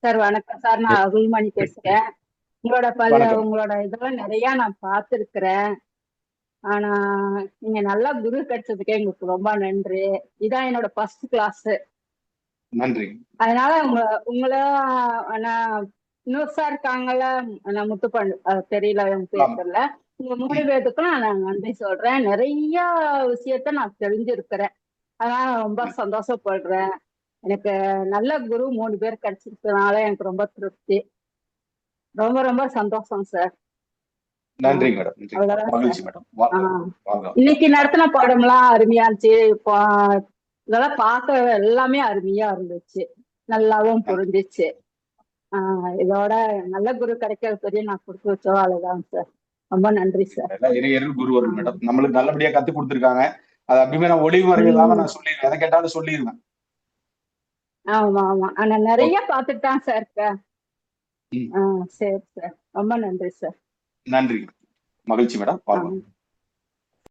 Sir வணக்கம் sir. நான் அருள்மணி பேசுறேன். வணக்கம். உங்களோட இதெல்லாம் நிறைய நான் பார்த்துருக்கிறேன். ஆனா நீங்க நல்லா குரு கிடைச்சதுக்கே எங்களுக்கு ரொம்ப நன்றி. இதான் என்னோட ஃபர்ஸ்ட் கிளாஸ். நன்றி. அதனால உங்கள நான் இன்னொரு சார் இருக்காங்கல்ல, நான் முத்துப்பாண்டு தெரியல என் பேர் ஆமா. தெரியல. உங்க மூணு ம். பேருக்கும் நான் நன்றி சொல்றேன். நிறைய விஷயத்த நான் தெரிஞ்சிருக்கிறேன். அதனால நான் ரொம்ப சந்தோஷப்படுறேன். எனக்கு நல்ல குரு 3 பேர் கிடைச்சிருக்கிறதுனால எனக்கு ரொம்ப திருப்தி. ரொம்ப ரொம்ப சந்தோஷம் சார். நன்றி ஆஹ் மேடம். நன்றி. அவ்வளவுதான் சார். மகிழ்ச்சி மேடம். வாங்க. ஆஹ் வாங்க. இன்னைக்கு நடத்தின பாடம்லாம் அருமையா இருந்துச்சு. இப்போ இதெல்லாம் பார்க்க எல்லாமே அருமையா இருந்துச்சு. நல்லாவும் நன்றி. புரிஞ்சிச்சு. இதோட நல்ல குரு கிடைக்கிறது பெரிய நான் கொடுத்து வச்சோம் அவ்வளவுதான் சார். ரொம்ப நன்றி சார். எல்லாம் இறையருள் குருவருள் ஆஹ் மேடம். நம்மளுக்கு நல்லபடியா கத்து கொடுத்துருக்காங்க. அது அப்படியுமே நான் ஒளிவு இல்லாம உம் நான் சொல்லிடுவேன். எதை கேட்டாலும் சொல்லிடுவேன். ஆமா ஆமா, ஆனா நிறைய ஓகே. பார்த்துட்டு தான் சார் இருக்கேன். ம். சரி சார், ரொம்ப நன்றி சார். நன்றி. மகிழ்ச்சி மேடம். வாங்க. ஆஹ்